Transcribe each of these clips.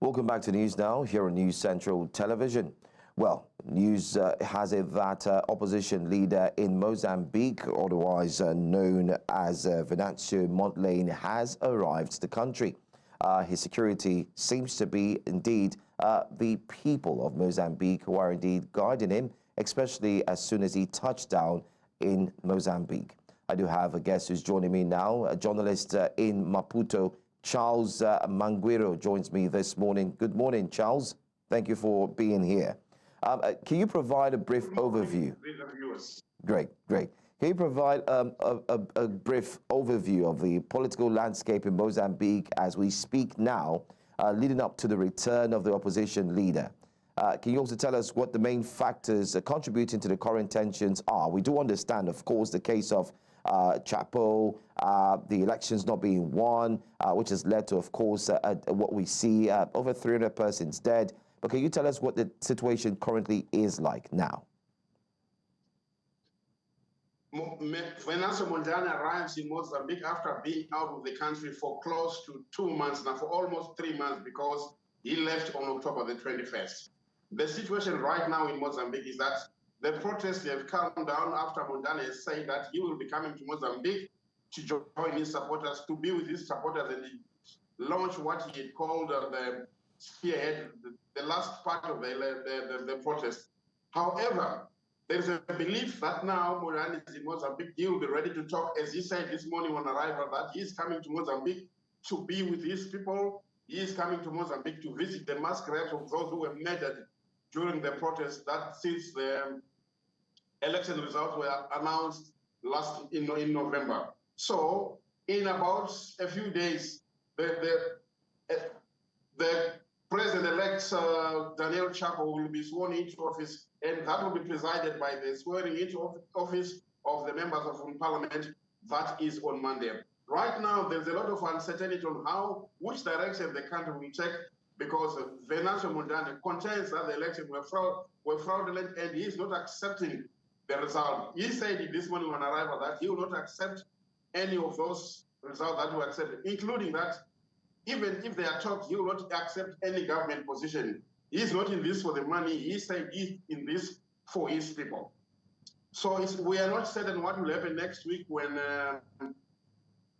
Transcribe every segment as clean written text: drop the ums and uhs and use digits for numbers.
Welcome back to News Now here on News Central Television. Well, news has it that opposition leader in Mozambique, otherwise known as Venancio Mondlane, has arrived to the country. His security seems to be indeed the people of Mozambique who are indeed guarding him, especially as soon as he touched down in Mozambique. I do have a guest who's joining me now, a journalist in Maputo. Charles Manguiro joins me this morning. Good morning, Charles. Thank you for being here. Can you provide a brief overview? Great. Can you provide a brief overview of the political landscape in Mozambique as we speak now, leading up to the return of the opposition leader? Can you also tell us what the main factors contributing to the current tensions are? We do understand, of course, the case of Chapo, the elections not being won, which has led to, of course, what we see, over 300 persons dead. But can you tell us what the situation currently is like now? Venancio Mondlane arrives in Mozambique after being out of the country for close to 2 months now, for almost 3 months, because he left on October the 21st. The situation right now in Mozambique is that the protests have calmed down after Mondlane has said that he will be coming to Mozambique to join his supporters, to be with his supporters, and launch what he had called the spearhead, the last part of the protest. However, there is a belief that now Mondlane is in Mozambique. He will be ready to talk, as he said this morning on arrival, that he is coming to Mozambique to be with his people. He is coming to Mozambique to visit the mass graves of those who were murdered during the protest that since the election results were announced in November. So in about a few days, the President-elect Daniel Chapo will be sworn into office, and that will be presided by the swearing into office of the members of Parliament. That is on Monday. Right now, there's a lot of uncertainty on which direction the country will take, because Venancio Mondlane contends that the elections were fraudulent, and he is not accepting the result. He said this morning on arrival that he will not accept any of those results that were accepted, including that even if they are talked, he will not accept any government position. He is not in this for the money. He said he's in this for his people. So we are not certain what will happen next week when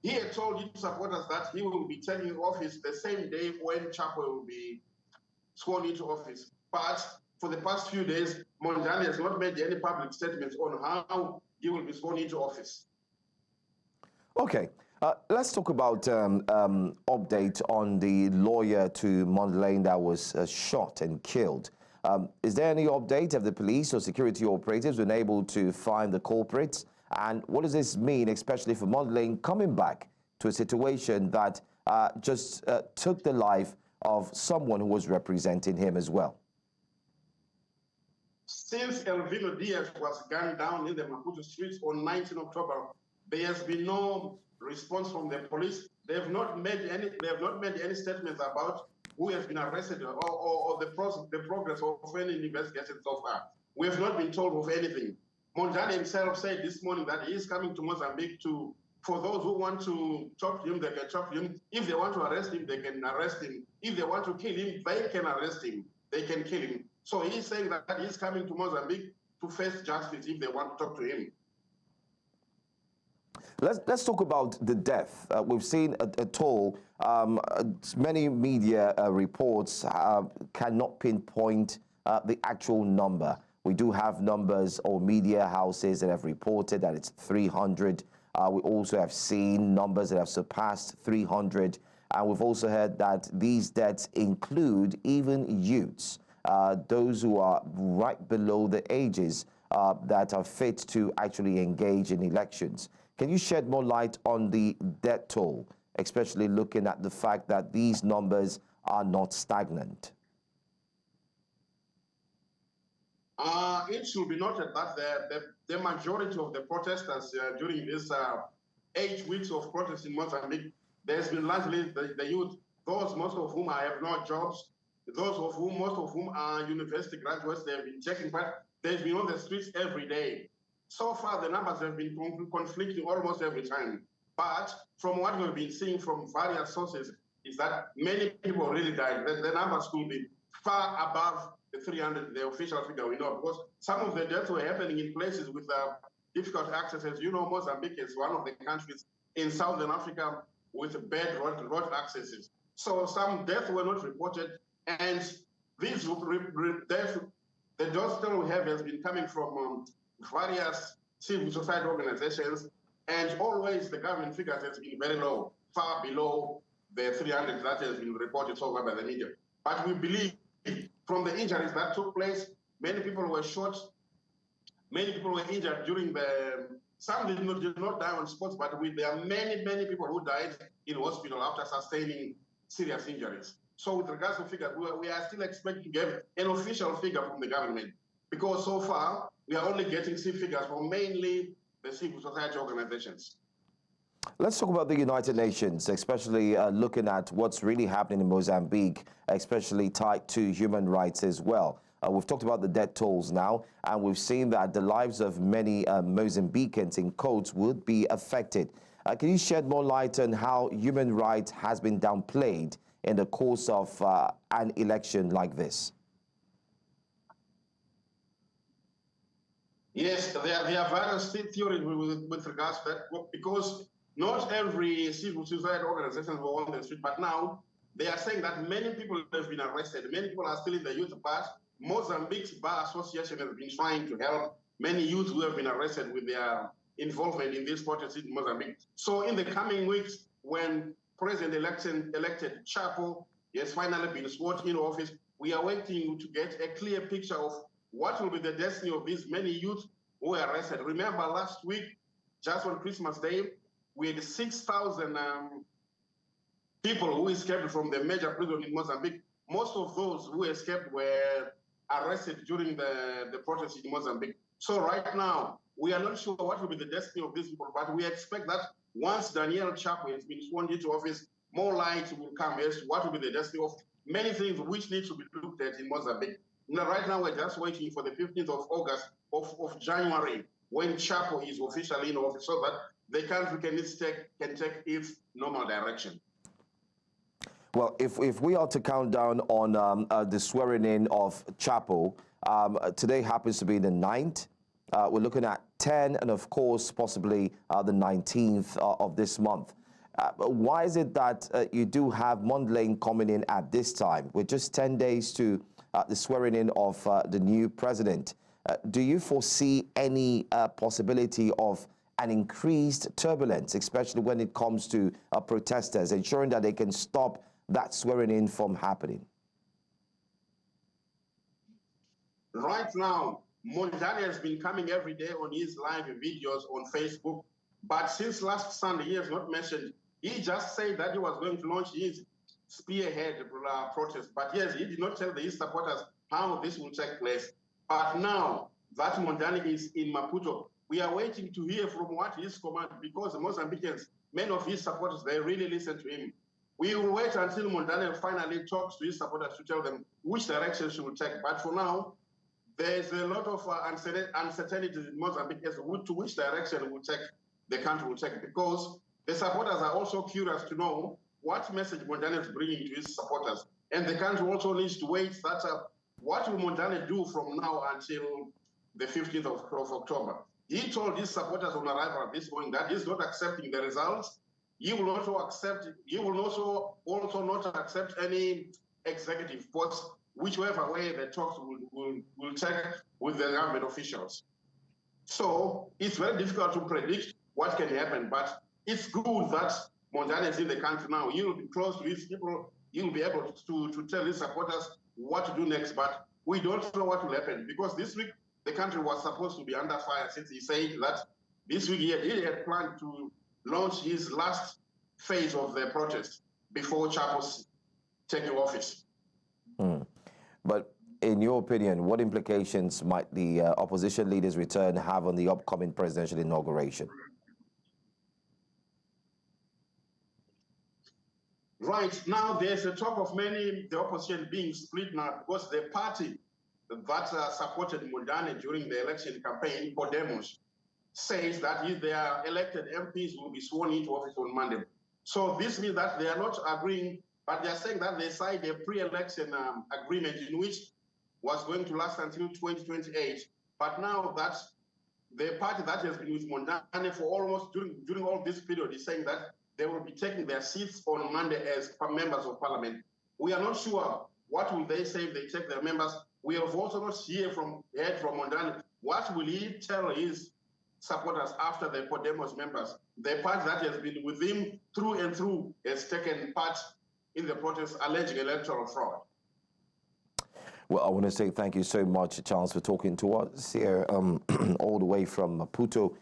he had told his supporters that he will be taking office the same day when Chapo will be sworn into office. But for the past few days, Mondlane has not made any public statements on how he will be sworn into office. Okay. Let's talk about update on the lawyer to Mondlane that was shot and killed. Is there any update? Have the police or security operatives been able to find the culprits? And what does this mean, especially for Mondlane coming back to a situation that just took the life of someone who was representing him as well? Since Elvino Diaz was gunned down in the Maputo streets on 19 October, there has been no response from the police. They have not made any statements about who has been arrested or the progress of any investigation so far. We have not been told of anything. Mondlane himself said this morning that he is coming to Mozambique for those who want to talk to him, they can talk to him. If they want to arrest him, they can arrest him. If they want to kill him, they can arrest him. They can kill him. So he's saying that he's coming to Mozambique to face justice if they want to talk to him. Let's talk about the death. We've seen a toll. Many media reports cannot pinpoint the actual number. We do have numbers or media houses that have reported that it's 300. We also have seen numbers that have surpassed 300. And we've also heard that these deaths include even youths, those who are right below the ages that are fit to actually engage in elections. Can you shed more light on the death toll, especially looking at the fact that these numbers are not stagnant? It should be noted that the majority of the protesters during this 8 weeks of protests in Mozambique, there's been largely the youth, those most of whom have no jobs, most of whom are university graduates. They have been checking, but they've been on the streets every day. So far, the numbers have been conflicting almost every time. But from what we've been seeing from various sources, is that many people really died. The numbers could be far above the 300, the official figure we know, because some of the deaths were happening in places with difficult access. As you know, Mozambique is one of the countries in Southern Africa with bad road accesses. So some deaths were not reported, and these deaths, the death toll we have has been coming from various civil society organizations, and always the government figures has been very low, far below the 300 that has been reported so far by the media. But we believe from the injuries that took place, many people were shot, many people were injured during some did not die on spot, but there are many people who died in hospital after sustaining serious injuries. So with regards to figures, we are still expecting to get an official figure from the government, because so far we are only getting figures from mainly the civil society organizations. Let's talk about the United Nations, especially looking at what's really happening in Mozambique, especially tied to human rights as well. We've talked about the death tolls now, and we've seen that the lives of many Mozambicans in quotes would be affected. Can you shed more light on how human rights has been downplayed in the course of an election like this? Yes, there are various theories with regards to that, because not every civil society organization were on the street, but now they are saying that many people have been arrested. Many people are still in the youth bar. Mozambique's Bar Association has been trying to help many youth who have been arrested with their involvement in this protest in Mozambique. So in the coming weeks, when elected Chapo has finally been sworn in office, we are waiting to get a clear picture of what will be the destiny of these many youth who were arrested. Remember last week, just on Christmas Day, we had 6,000 people who escaped from the major prison in Mozambique. Most of those who escaped were arrested during the protest in Mozambique. So right now, we are not sure what will be the destiny of these people, but we expect that once Daniel Chapo has been sworn into office, more light will come as to what will be the destiny of many things which need to be looked at in Mozambique. Now, right now, we're just waiting for the 15th of August of January, when Chapo is officially in office, so that the country can take its normal direction. Well, if we are to count down on the swearing in of Chapo, today happens to be the 9th. We're looking at 10 and, of course, possibly the 19th of this month. Why is it that you do have Mondlane coming in at this time? With just 10 days to the swearing in of the new president. Do you foresee any possibility of an increased turbulence, especially when it comes to protesters, ensuring that they can stop that swearing in from happening? Right now, Mondlane has been coming every day on his live videos on Facebook, but since last Sunday, he has not mentioned. He just said that he was going to launch his spearhead protest, but yes, he did not tell his supporters how this will take place. But now that Mondlane is in Maputo, we are waiting to hear from what his command, because the Mozambicans, many of his supporters, they really listen to him. We will wait until Mondlane finally talks to his supporters to tell them which direction she will take. But for now, there's a lot of uncertainty in Mozambique as to which direction the country will take, because the supporters are also curious to know what message Mondlane is bringing to his supporters. And the country also needs to wait that what will Mondlane do from now until the 15th of October. He told his supporters on arrival at this point that he's not accepting the results. He will also not accept any executive post, whichever way the talks will take with the government officials. So it's very difficult to predict what can happen, but it's good that Mondlane is in the country now. He will be close to his people. He will be able to tell his supporters what to do next, but we don't know what will happen, because this week the country was supposed to be under fire, since he said that this week he had planned to launch his last phase of the protest before Chapo's taking office. But in your opinion, what implications might the opposition leader's return have on the upcoming presidential inauguration? Right now, there's a talk of the opposition being split now, because the party that supported Mondlane during the election campaign, Podemos, says that if their elected MPs will be sworn into office on Monday. So this means that they are not agreeing but they're saying that they signed a pre-election agreement in which was going to last until 2028. But now that the party that has been with Mondlane for almost during all this period is saying that they will be taking their seats on Monday as members of parliament. We are not sure what will they say if they take their members. We have also not heard from Mondlane. What will he tell his supporters after the Podemos members? The party that has been with him through and through has taken part in the protests alleging electoral fraud. Well, I want to say thank you so much, Charles, for talking to us here all the way from Maputo.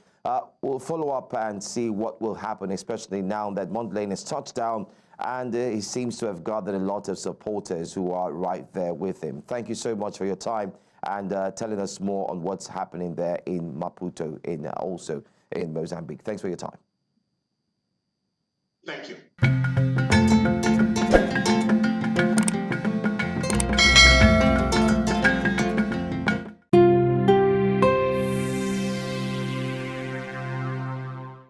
We'll follow up and see what will happen, especially now that Mondlane has touched down and he seems to have gathered a lot of supporters who are right there with him. Thank you so much for your time and telling us more on what's happening there in Maputo, also in Mozambique. Thanks for your time. Thank you.